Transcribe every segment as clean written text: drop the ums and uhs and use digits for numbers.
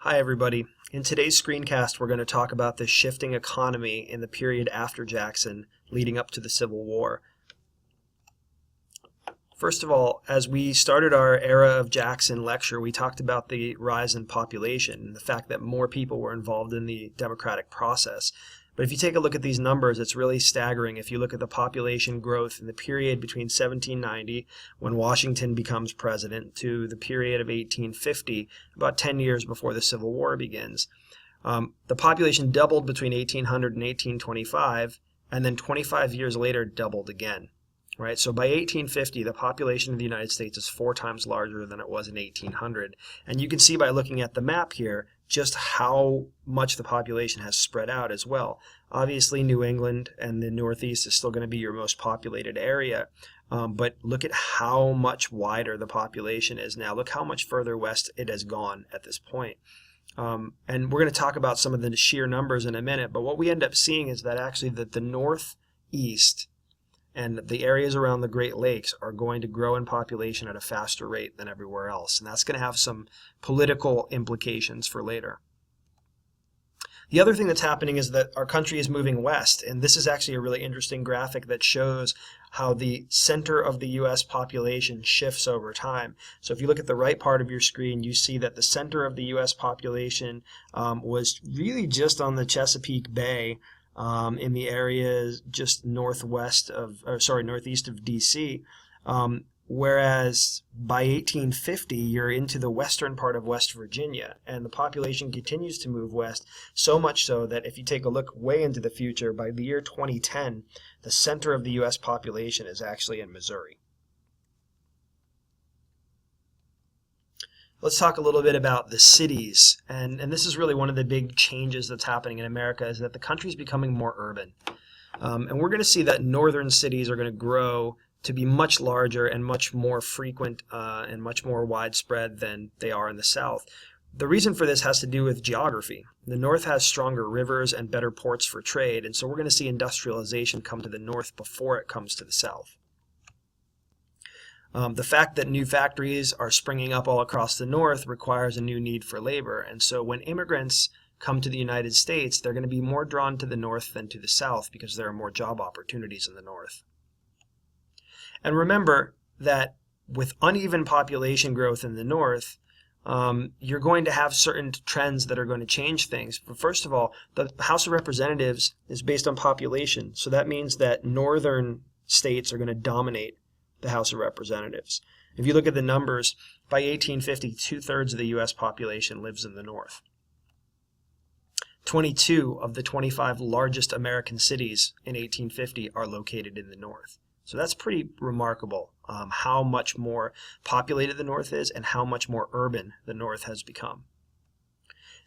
Hi everybody. In today's screencast we're going to talk about the shifting economy in the period after Jackson leading up to the Civil War. First of all, as we started our era of Jackson lecture, we talked about the rise in population and the fact that more people were involved in the democratic process. But if you take a look at these numbers, it's really staggering. If you look at the population growth in the period between 1790, when Washington becomes president, to the period of 1850, about 10 years before the Civil War begins. The population doubled between 1800 and 1825, and then 25 years later doubled again. Right? So by 1850, the population of the United States is 4 times larger than it was in 1800. And you can see by looking at the map here just how much the population has spread out as well. Obviously, New England and the Northeast is still going to be your most populated area. But look at how much wider the population is now. Look how much further west it has gone at this point. And we're going to talk about some of the sheer numbers in a minute. But what we end up seeing is that actually the Northeast and the areas around the Great Lakes are going to grow in population at a faster rate than everywhere else. And that's going to have some political implications for later. The other thing that's happening is that our country is moving west. And this is actually a really interesting graphic that shows how the center of the U.S. population shifts over time. So if you look at the right part of your screen, you see that the center of the U.S. population was really just on the Chesapeake Bay, in the areas just northeast of DC, whereas by 1850 you're into the western part of West Virginia, and the population continues to move west, so much so that if you take a look way into the future, by the year 2010, the center of the U.S. population is actually in Missouri. Let's talk a little bit about the cities, and this is really one of the big changes that's happening in America, is that the country is becoming more urban. And we're going to see that northern cities are going to grow to be much larger and much more frequent and much more widespread than they are in the south. The reason for this has to do with geography. The north has stronger rivers and better ports for trade, and so we're going to see industrialization come to the north before it comes to the south. The fact that new factories are springing up all across the north requires a new need for labor. And so when immigrants come to the United States, they're going to be more drawn to the north than to the south because there are more job opportunities in the north. And remember that with uneven population growth in the north, you're going to have certain trends that are going to change things. But first of all, the House of Representatives is based on population. So that means that northern states are going to dominate the House of Representatives. If you look at the numbers, by 1850, 2/3 of the U.S. population lives in the north. 22 of the 25 largest American cities in 1850 are located in the north. So that's pretty remarkable, how much more populated the north is and how much more urban the north has become.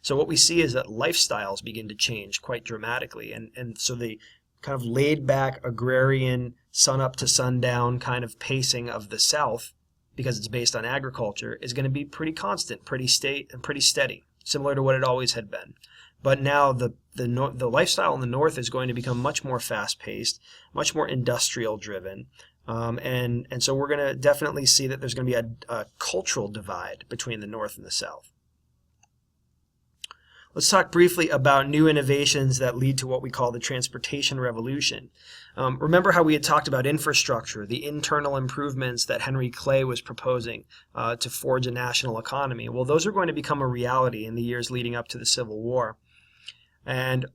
So what we see is that lifestyles begin to change quite dramatically, and so the kind of laid-back agrarian sun-up to sundown kind of pacing of the South, because it's based on agriculture, is going to be pretty constant, pretty steady, similar to what it always had been. But now the lifestyle in the North is going to become much more fast-paced, much more industrial-driven, and so we're going to definitely see that there's going to be a cultural divide between the North and the South. Let's talk briefly about new innovations that lead to what we call the transportation revolution. Remember how we had talked about infrastructure, the internal improvements that Henry Clay was proposing to forge a national economy? Well, those are going to become a reality in the years leading up to the Civil War. And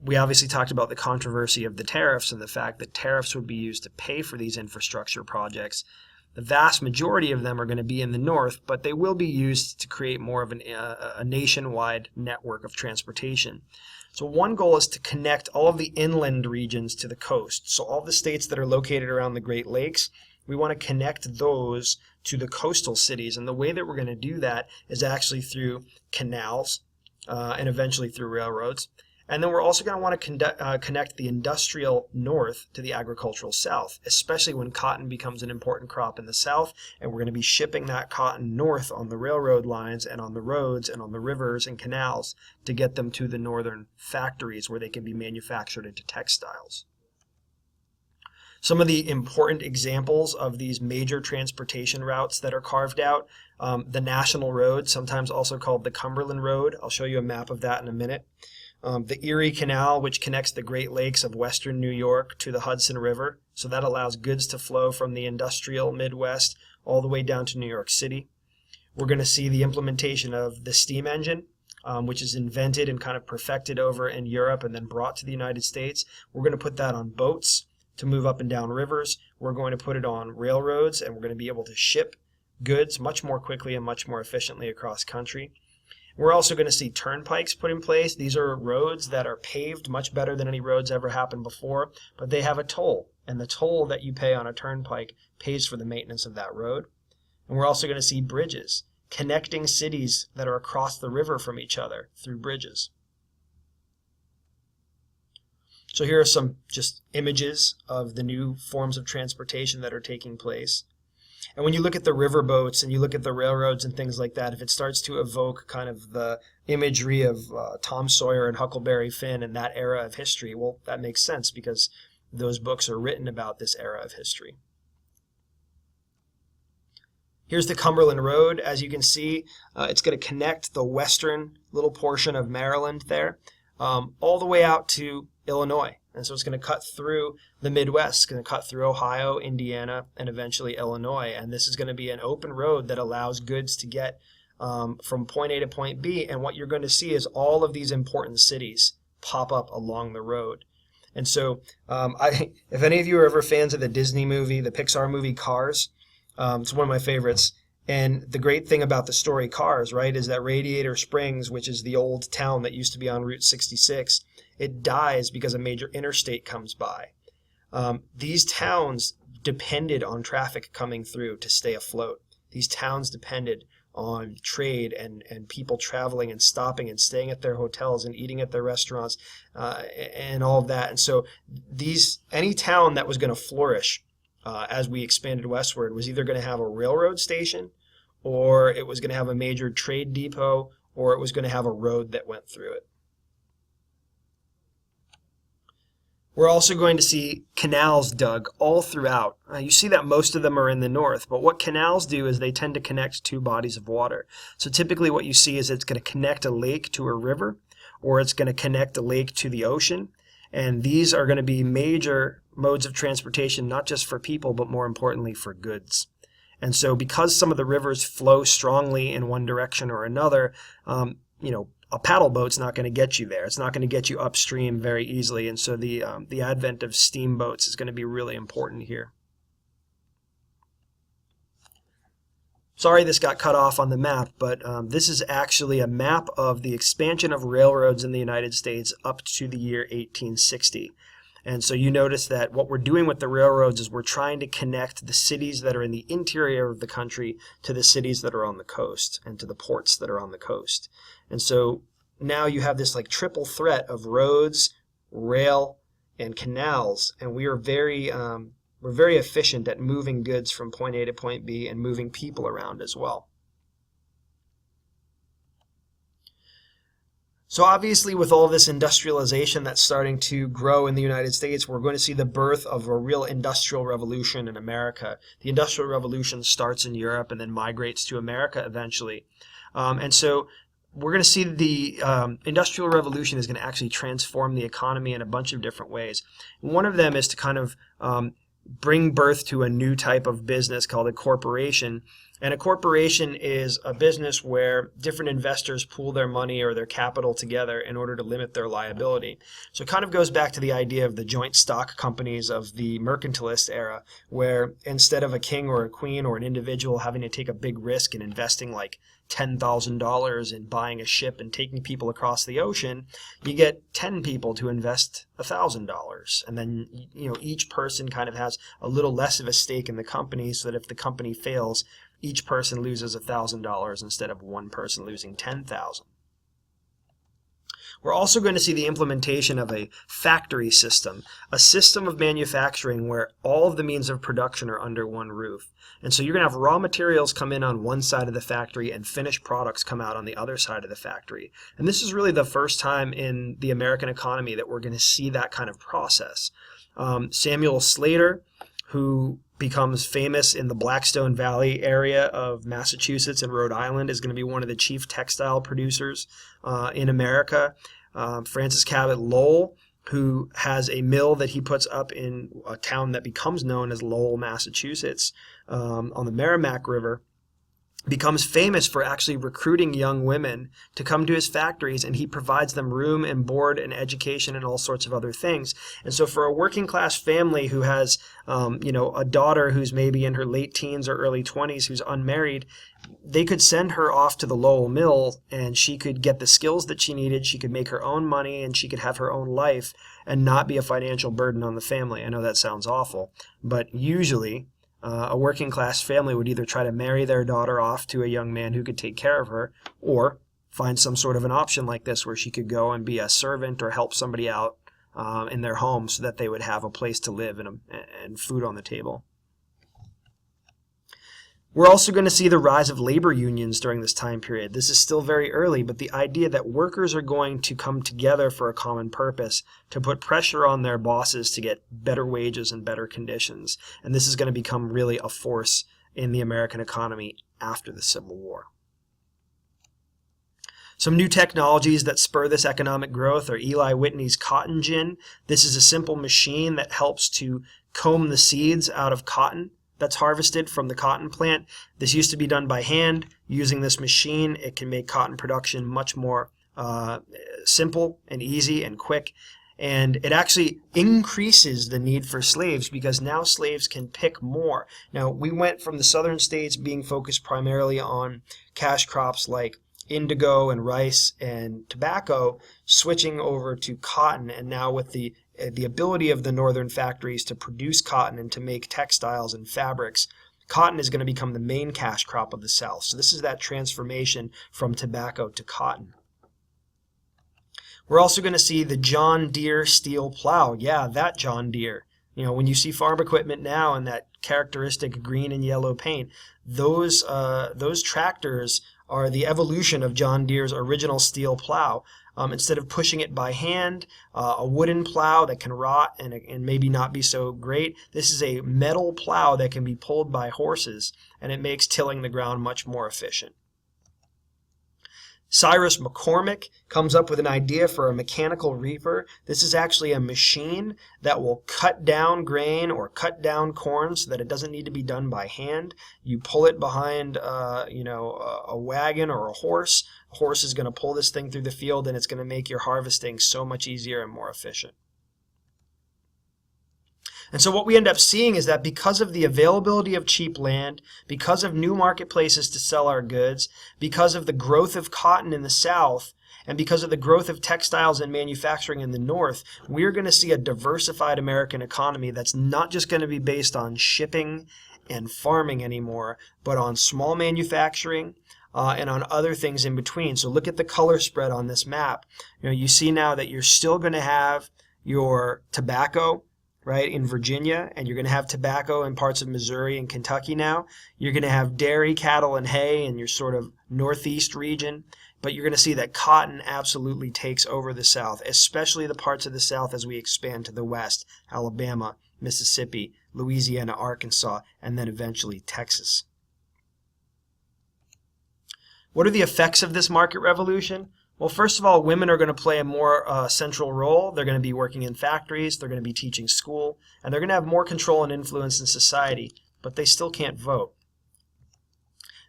we obviously talked about the controversy of the tariffs and the fact that tariffs would be used to pay for these infrastructure projects. The vast majority of them are going to be in the north, but they will be used to create more of a nationwide network of transportation. So one goal is to connect all of the inland regions to the coast. So all the states that are located around the Great Lakes, we want to connect those to the coastal cities. And the way that we're going to do that is actually through canals and eventually through railroads. And then we're also going to want to connect the industrial north to the agricultural south, especially when cotton becomes an important crop in the south, and we're going to be shipping that cotton north on the railroad lines and on the roads and on the rivers and canals to get them to the northern factories where they can be manufactured into textiles. Some of the important examples of these major transportation routes that are carved out, the National Road, sometimes also called the Cumberland Road. I'll show you a map of that in a minute. The Erie Canal, which connects the Great Lakes of western New York to the Hudson River. So that allows goods to flow from the industrial Midwest all the way down to New York City. We're going to see the implementation of the steam engine, which is invented and kind of perfected over in Europe and then brought to the United States. We're going to put that on boats to move up and down rivers. We're going to put it on railroads, and we're going to be able to ship goods much more quickly and much more efficiently across country. We're also going to see turnpikes put in place. These are roads that are paved much better than any roads ever happened before, but they have a toll, and the toll that you pay on a turnpike pays for the maintenance of that road. And we're also going to see bridges, connecting cities that are across the river from each other through bridges. So here are some just images of the new forms of transportation that are taking place. And when you look at the river boats and you look at the railroads and things like that, if it starts to evoke kind of the imagery of Tom Sawyer and Huckleberry Finn and that era of history, well, that makes sense because those books are written about this era of history. Here's the Cumberland Road. As you can see, it's going to connect the western little portion of Maryland there all the way out to Illinois. And so it's going to cut through the Midwest. It's going to cut through Ohio, Indiana, and eventually Illinois. And this is going to be an open road that allows goods to get from point A to point B. And what you're going to see is all of these important cities pop up along the road. And so if any of you are ever fans of the Disney movie, the Pixar movie Cars, it's one of my favorites. And the great thing about the story Cars, right, is that Radiator Springs, which is the old town that used to be on Route 66, it dies because a major interstate comes by. These towns depended on traffic coming through to stay afloat. These towns depended on trade and people traveling and stopping and staying at their hotels and eating at their restaurants and all of that. And so any town that was going to flourish as we expanded westward was either going to have a railroad station, or it was going to have a major trade depot, or it was going to have a road that went through it. We're also going to see canals dug all throughout. You see that most of them are in the north, but what canals do is they tend to connect two bodies of water. So typically what you see is it's going to connect a lake to a river, or it's going to connect a lake to the ocean. And these are going to be major modes of transportation, not just for people, but more importantly for goods. And so because some of the rivers flow strongly in one direction or another, a paddle boat's not going to get you there. It's not going to get you upstream very easily. And so the advent of steamboats is going to be really important here. Sorry this got cut off on the map, but this is actually a map of the expansion of railroads in the United States up to the year 1860. And so you notice that what we're doing with the railroads is we're trying to connect the cities that are in the interior of the country to the cities that are on the coast and to the ports that are on the coast. And so now you have this like triple threat of roads, rail, and canals, and we're very efficient at moving goods from point A to point B and moving people around as well. So obviously with all this industrialization that's starting to grow in the United States, we're going to see the birth of a real industrial revolution in America. The Industrial Revolution starts in Europe and then migrates to America eventually. And so we're going to see the Industrial Revolution is going to actually transform the economy in a bunch of different ways. One of them is to kind of bring birth to a new type of business called a corporation. And a corporation is a business where different investors pool their money or their capital together in order to limit their liability. So it kind of goes back to the idea of the joint stock companies of the mercantilist era, where instead of a king or a queen or an individual having to take a big risk in investing like $10,000 in buying a ship and taking people across the ocean, you get 10 people to invest $1,000. And then, each person kind of has a little less of a stake in the company, so that if the company fails, each person loses $1,000 instead of one person losing $10,000. We're also going to see the implementation of a factory system, a system of manufacturing where all of the means of production are under one roof. And so you're going to have raw materials come in on one side of the factory and finished products come out on the other side of the factory. And this is really the first time in the American economy that we're going to see that kind of process. Samuel Slater, who becomes famous in the Blackstone Valley area of Massachusetts and Rhode Island, is going to be one of the chief textile producers in America. Francis Cabot Lowell, who has a mill that he puts up in a town that becomes known as Lowell, Massachusetts, on the Merrimack River, becomes famous for actually recruiting young women to come to his factories, and he provides them room and board and education and all sorts of other things. And so for a working class family who has a daughter who's maybe in her late teens or early 20s who's unmarried, they could send her off to the Lowell Mill and she could get the skills that she needed, she could make her own money, and she could have her own life and not be a financial burden on the family. I know that sounds awful, but usually a working class family would either try to marry their daughter off to a young man who could take care of her, or find some sort of an option like this where she could go and be a servant or help somebody out in their home so that they would have a place to live and food on the table. We're also going to see the rise of labor unions during this time period. This is still very early, but the idea that workers are going to come together for a common purpose to put pressure on their bosses to get better wages and better conditions. And this is going to become really a force in the American economy after the Civil War. Some new technologies that spur this economic growth are Eli Whitney's cotton gin. This is a simple machine that helps to comb the seeds out of cotton that's harvested from the cotton plant. This used to be done by hand. Using this machine, it can make cotton production much more simple and easy and quick. And it actually increases the need for slaves because now slaves can pick more. Now, we went from the southern states being focused primarily on cash crops like indigo and rice and tobacco, switching over to cotton, and now with the ability of the northern factories to produce cotton and to make textiles and fabrics, cotton is going to become the main cash crop of the South. So this is that transformation from tobacco to cotton. We're also going to see the John Deere steel plow. Yeah, that John Deere. When you see farm equipment now in that characteristic green and yellow paint, those tractors are the evolution of John Deere's original steel plow. Instead of pushing it by hand, a wooden plow that can rot and maybe not be so great, this is a metal plow that can be pulled by horses, and it makes tilling the ground much more efficient. Cyrus McCormick comes up with an idea for a mechanical reaper. This is actually a machine that will cut down grain or cut down corn so that it doesn't need to be done by hand. You pull it behind a wagon or a horse. A horse is going to pull this thing through the field, and it's going to make your harvesting so much easier and more efficient. And so what we end up seeing is that because of the availability of cheap land, because of new marketplaces to sell our goods, because of the growth of cotton in the South, and because of the growth of textiles and manufacturing in the North, we're going to see a diversified American economy that's not just going to be based on shipping and farming anymore, but on small manufacturing and on other things in between. So look at the color spread on this map. You see now that you're still going to have your tobacco, right, in Virginia, and you're going to have tobacco in parts of Missouri and Kentucky now. You're going to have dairy, cattle, and hay in your sort of northeast region, but you're going to see that cotton absolutely takes over the South, especially the parts of the South as we expand to the west, Alabama, Mississippi, Louisiana, Arkansas, and then eventually Texas. What are the effects of this market revolution? Well, first of all, women are going to play a more central role. They're going to be working in factories, they're going to be teaching school, and they're going to have more control and influence in society, but they still can't vote.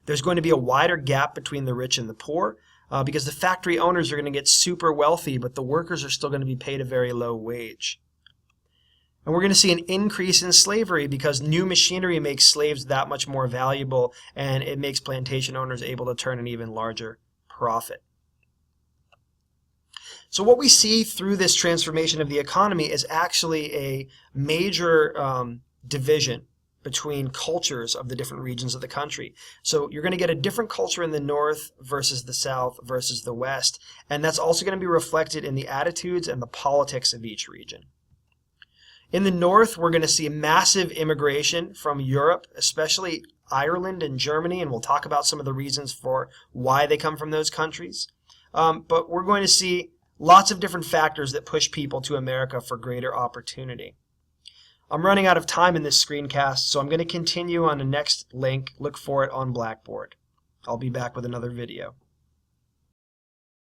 There's going to be a wider gap between the rich and the poor because the factory owners are going to get super wealthy, but the workers are still going to be paid a very low wage. And we're going to see an increase in slavery because new machinery makes slaves that much more valuable, and it makes plantation owners able to turn an even larger profit. So what we see through this transformation of the economy is actually a major division between cultures of the different regions of the country. So you're going to get a different culture in the North versus the South versus the West, and that's also going to be reflected in the attitudes and the politics of each region. In the North, we're going to see massive immigration from Europe, especially Ireland and Germany, and we'll talk about some of the reasons for why they come from those countries. But we're going to see lots of different factors that push people to America for greater opportunity. I'm running out of time in this screencast, so I'm going to continue on the next link. Look for it on Blackboard. I'll be back with another video.